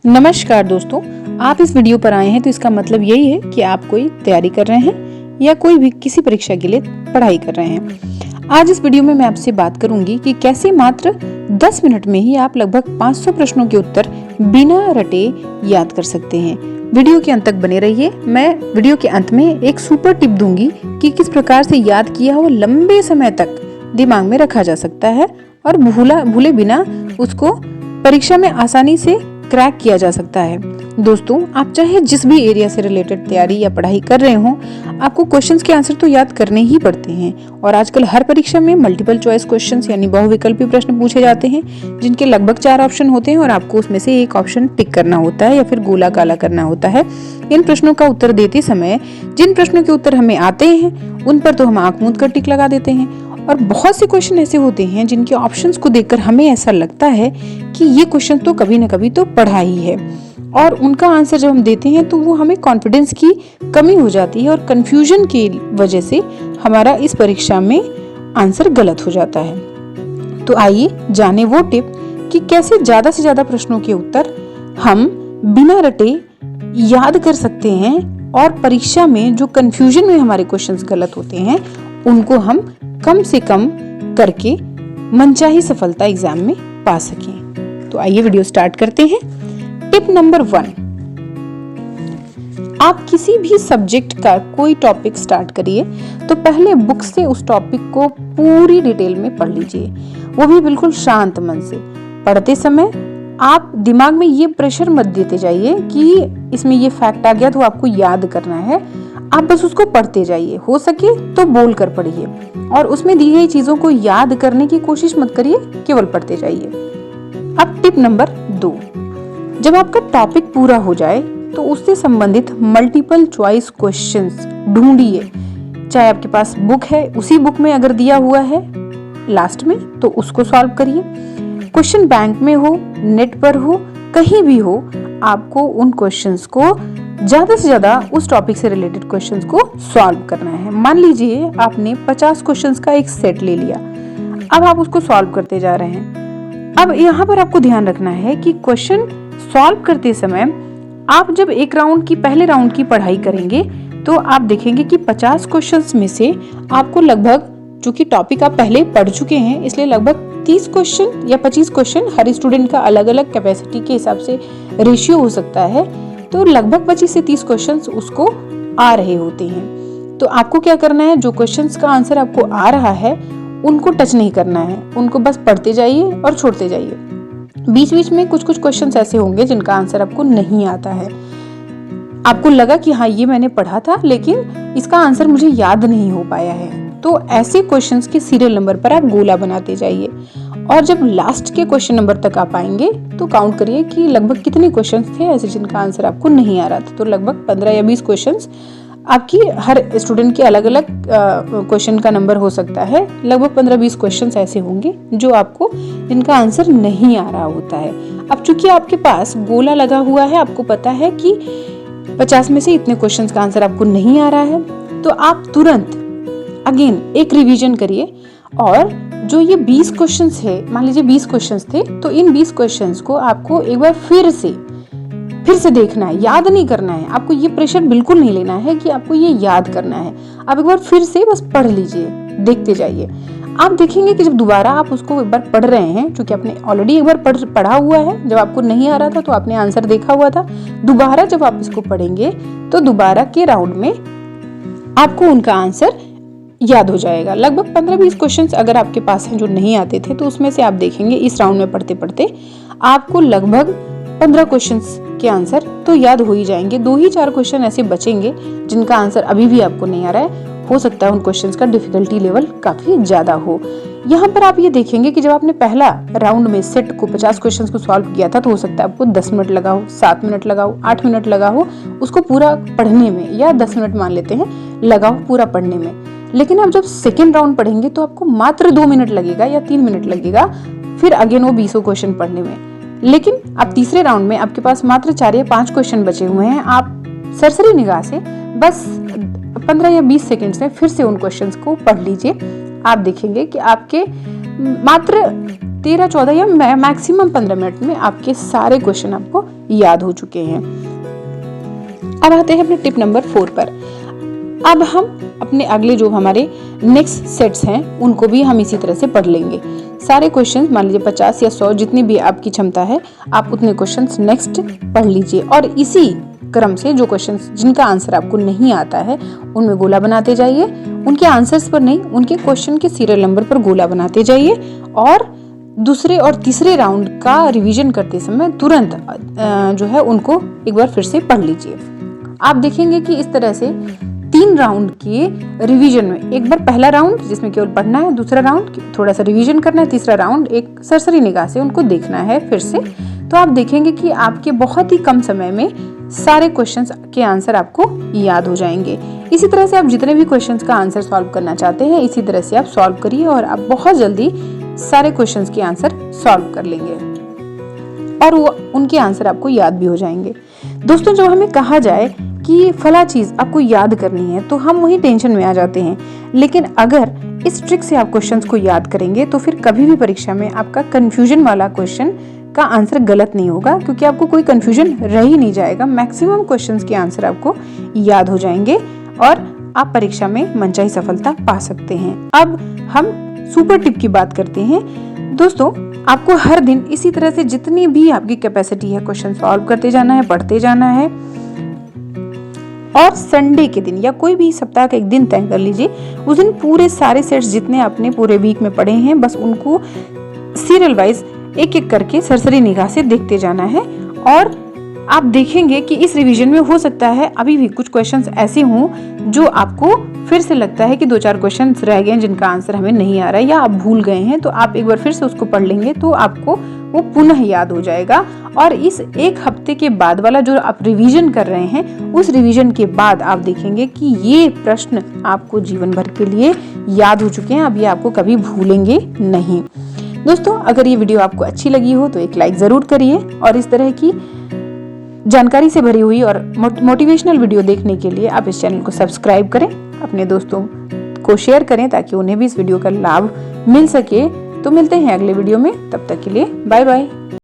नमस्कार दोस्तों, आप इस वीडियो पर आए हैं तो इसका मतलब यही है कि आप कोई तैयारी कर रहे हैं या कोई भी किसी परीक्षा के लिए पढ़ाई कर रहे हैं। आज इस वीडियो में मैं आपसे बात करूंगी कि कैसे मात्र 10 मिनट में ही आप लगभग 500 प्रश्नों के उत्तर बिना रटे याद कर सकते हैं। वीडियो के अंत तक बने रहिए। मैं वीडियो के अंत में एक सुपर टिप दूंगी कि किस प्रकार से याद किया हुआ लंबे समय तक दिमाग में रखा जा सकता है और भूले बिना उसको परीक्षा में आसानी से क्रैक किया जा सकता है। दोस्तों, आप चाहे जिस भी एरिया से रिलेटेड तैयारी या पढ़ाई कर रहे हो, आपको क्वेश्चंस के आंसर तो याद करने ही पड़ते हैं। और आजकल हर परीक्षा में मल्टीपल चॉइस क्वेश्चंस यानी बहुविकल्पी प्रश्न पूछे जाते हैं, जिनके लगभग 4 ऑप्शन होते हैं और आपको उसमें से एक ऑप्शन टिक करना होता है या फिर गोला काला करना होता है। इन प्रश्नों का उत्तर देते समय जिन प्रश्नों के उत्तर हमें आते हैं उन पर तो हम आंख मूंद कर टिक लगा देते हैं, और बहुत से क्वेश्चन ऐसे होते हैं जिनके ऑप्शंस को देखकर हमें ऐसा लगता है कि ये क्वेश्चन तो कभी न कभी तो पढ़ा ही है, और उनका आंसर जब हम देते हैं तो वो हमें कॉन्फिडेंस की कमी हो जाती है और कंफ्यूजन की वजह से हमारा इस परीक्षा में आंसर गलत हो जाता है। तो आइए जाने वो टिप कि कैसे ज्यादा से ज्यादा प्रश्नों के उत्तर हम बिना रटे याद कर सकते हैं और परीक्षा में जो कंफ्यूजन में हमारे क्वेश्चंस गलत होते हैं उनको हम कम से कम करके मनचाही सफलता एग्जाम में पा सकें। तो आइए वीडियो स्टार्ट करते हैं। टिप नंबर 1, आप किसी भी सब्जेक्ट का कोई टॉपिक स्टार्ट करिए तो पहले बुक से उस टॉपिक को पूरी डिटेल में पढ़ लीजिए, वो भी बिल्कुल शांत मन से। पढ़ते समय आप दिमाग में ये प्रेशर मत देते जाइए कि इसमें ये फैक्ट आ गया तो आपको याद करना है। आप बस उसको पढ़ते जाइए, हो सके तो बोल कर पढ़िए और उसमें दी गई चीजों को याद करने की कोशिश मत करिए, केवल पढ़ते जाइए। अब टिप नंबर 2, जब आपका टॉपिक पूरा हो जाए तो उससे संबंधित मल्टीपल चॉइस क्वेश्चंस ढूंढिए। चाहे आपके पास बुक है, उसी बुक में अगर दिया हुआ है लास्ट में तो उसको सॉल्व करिए। क्वेश्चन बैंक में हो, नेट पर हो, कहीं भी हो, आपको उन क्वेश्चंस को ज्यादा से ज्यादा उस टॉपिक से रिलेटेड क्वेश्चंस को सॉल्व करना है। मान लीजिए आपने 50 क्वेश्चंस का एक सेट ले लिया, अब आप उसको सॉल्व करते जा रहे हैं। अब यहाँ पर आपको ध्यान रखना है कि क्वेश्चन सॉल्व करते समय आप जब एक राउंड की पहले राउंड की पढ़ाई करेंगे तो आप देखेंगे कि 50 क्वेश्चंस में से आपको लगभग, चूंकि टॉपिक आप पहले पढ़ चुके हैं इसलिए लगभग 30 क्वेश्चन या 25 क्वेश्चन, हर स्टूडेंट का अलग अलग कैपेसिटी के हिसाब से रेशियो हो सकता है, तो लगभग 25 से 30 क्वेश्चंस उसको आ रहे होते हैं। तो आपको क्या करना है, जो क्वेश्चंस का आंसर आपको आ रहा है उनको टच नहीं करना है, उनको बस पढ़ते जाइए और छोड़ते जाइए। बीच बीच में कुछ कुछ क्वेश्चंस ऐसे होंगे जिनका आंसर आपको नहीं आता है, आपको लगा कि हाँ ये मैंने पढ़ा था लेकिन इसका आंसर मुझे याद नहीं हो पाया है, तो ऐसे क्वेश्चंस के सीरियल नंबर पर आप गोला बनाते जाइए और जब लास्ट के क्वेश्चन नंबर तक आप आएंगे तो काउंट करिए कि लगभग कितने क्वेश्चंस थे ऐसे जिनका आंसर आपको नहीं आ रहा था। तो लगभग 15 या 20 क्वेश्चंस, आपकी हर स्टूडेंट के अलग अलग क्वेश्चन का नंबर हो सकता है, लगभग 15-20 क्वेश्चंस ऐसे होंगे जो आपको जिनका आंसर नहीं आ रहा होता है। अब चूंकि आपके पास गोला लगा हुआ है, आपको पता है कि 50 में से इतने क्वेश्चंस का आंसर आपको नहीं आ रहा है, तो आप तुरंत अगेन एक रिवीजन करिए और जो ये 20 क्वेश्चंस है, मान लीजिए 20 क्वेश्चंस थे, तो इन 20 क्वेश्चंस को आपको एक बार फिर से देखना है, याद नहीं करना है। आपको ये प्रेशर बिल्कुल नहीं लेना है कि आपको ये याद करना है। आप एक बार फिर से बस पढ़ लीजिए, देखते जाइए। आप देखेंगे कि जब दोबारा आप उसको एक बार पढ़ रहे हैं, क्योंकि आपने ऑलरेडी एक बार पढ़ा हुआ है, जब आपको नहीं आ रहा था तो आपने आंसर देखा हुआ था, दोबारा जब आप इसको पढ़ेंगे तो दोबारा के राउंड में आपको उनका आंसर याद हो जाएगा। लगभग 15-20 क्वेश्चंस अगर आपके पास हैं जो नहीं आते थे, तो उसमें से आप देखेंगे इस राउंड में पढ़ते पढ़ते आपको लगभग 15 क्वेश्चंस के आंसर तो याद हो ही जाएंगे। 2 ही 4 क्वेश्चन ऐसे बचेंगे जिनका आंसर अभी भी आपको नहीं आ रहा है, हो सकता है उन क्वेश्चंस का डिफिकल्टी लेवल काफी ज्यादा हो। यहाँ पर आप ये देखेंगे कि जब आपने पहला राउंड में सेट को 50 क्वेश्चंस को सॉल्व किया था तो हो सकता है आपको 10 मिनट लगा हो, 7 मिनट लगा हो, 8 मिनट लगा हो उसको पूरा पढ़ने में, या 10 मिनट मान लेते हैं लगा हो पूरा पढ़ने में। लेकिन आप जब सेकेंड राउंड पढ़ेंगे तो आपको मात्र 2 मिनट लगेगा या 3 मिनट लगेगा फिर अगेन वो 20 क्वेश्चन पढ़ने में। लेकिन अब तीसरे राउंड में आपके पास मात्र 4 या 5 क्वेश्चन बचे हुए हैं, आप सरसरी निगाह से बस 15 या 20 सेकंड में फिर से उन क्वेश्चंस को पढ़ लीजिए। आप देखेंगे कि आपके मात्र 13-14 या मैक्सिमम 15 मिनट में आपके सारे क्वेश्चन आपको याद हो चुके हैं। अब आते हैं अपने टिप नंबर 4 पर। अब हम अपने अगले जो हमारे नेक्स्ट सेट्स हैं उनको भी हम इसी तरह से पढ़ लेंगे। सारे क्वेश्चंस मान लीजिए 50 या 100 जितनी भी आपकी क्षमता है, आप उतने क्वेश्चंस नेक्स्ट पढ़ लीजिए और इसी क्रम से जो क्वेश्चंस जिनका आंसर आपको नहीं आता है उनमें गोला बनाते जाइए। उनके आंसर्स पर नहीं, उनके क्वेश्चन के सीरियल नंबर पर गोला बनाते जाइए और दूसरे और तीसरे राउंड का रिवीजन करते समय तुरंत जो है उनको एक बार फिर से पढ़ लीजिए। आप देखेंगे कि इस तरह से 3 राउंड के रिवीजन में, एक बार पहला राउंड जिसमें केवल पढ़ना है, दूसरा राउंड थोड़ा सा रिवीजन करना है, तीसरा राउंड एक सरसरी निगाह से उनको देखना है फिर से, तो आप देखेंगे कि आपके बहुत ही कम समय में सारे क्वेश्चंस के आंसर आपको याद हो जाएंगे। इसी तरह से आप जितने भी क्वेश्चंस का आंसर सॉल्व करना चाहते हैं इसी तरह से आप सॉल्व करिए और आप बहुत जल्दी सारे क्वेश्चंस के आंसर सॉल्व कर लेंगे और वो उनके आंसर आपको याद भी हो जाएंगे। दोस्तों, जब हमें कहा जाए कि फला चीज आपको याद करनी है तो हम वही टेंशन में आ जाते हैं, लेकिन अगर इस ट्रिक से आप क्वेश्चंस को याद करेंगे तो फिर कभी भी परीक्षा में आपका कंफ्यूजन वाला क्वेश्चन का आंसर गलत नहीं होगा, क्योंकि आपको कोई कंफ्यूजन रह ही नहीं जाएगा। मैक्सिमम क्वेश्चंस के आंसर आपको याद हो जाएंगे और आप परीक्षा में मनचाही सफलता पा सकते हैं। अब हम सुपर टिप की बात करते हैं। दोस्तों, आपको हर दिन इसी तरह से जितनी भी आपकी कैपेसिटी है क्वेश्चन सॉल्व करते जाना है, पढ़ते जाना है और संडे के दिन या कोई भी सप्ताह का एक दिन तय कर लीजिए, उस दिन पूरे सारे सेट्स जितने आपने पूरे वीक में पढ़े हैं बस उनको सीरियल वाइज एक एक करके सरसरी निगाह से देखते जाना है और आप देखेंगे कि इस रिवीजन में हो सकता है अभी भी कुछ क्वेश्चंस ऐसे हों जो आपको फिर से लगता है कि 2-4 क्वेश्चंस रह गए हैं जिनका आंसर हमें नहीं आ रहा है या आप भूल गए हैं, तो आप एक बार फिर से उसको पढ़ लेंगे तो आपको वो पुनः याद हो जाएगा। और इस एक हफ्ते के बाद वाला जो आप रिवीजन कर रहे हैं उस रिवीजन के बाद आप देखेंगे कि ये प्रश्न आपको जीवन भर के लिए याद हो चुके हैं, अब ये आपको कभी भूलेंगे नहीं। दोस्तों, अगर ये वीडियो आपको अच्छी लगी हो तो एक लाइक जरूर करिए और इस तरह की जानकारी से भरी हुई और मोटिवेशनल वीडियो देखने के लिए आप इस चैनल को सब्सक्राइब करें, अपने दोस्तों को शेयर करें ताकि उन्हें भी इस वीडियो का लाभ मिल सके। तो मिलते हैं अगले वीडियो में, तब तक के लिए बाय बाय।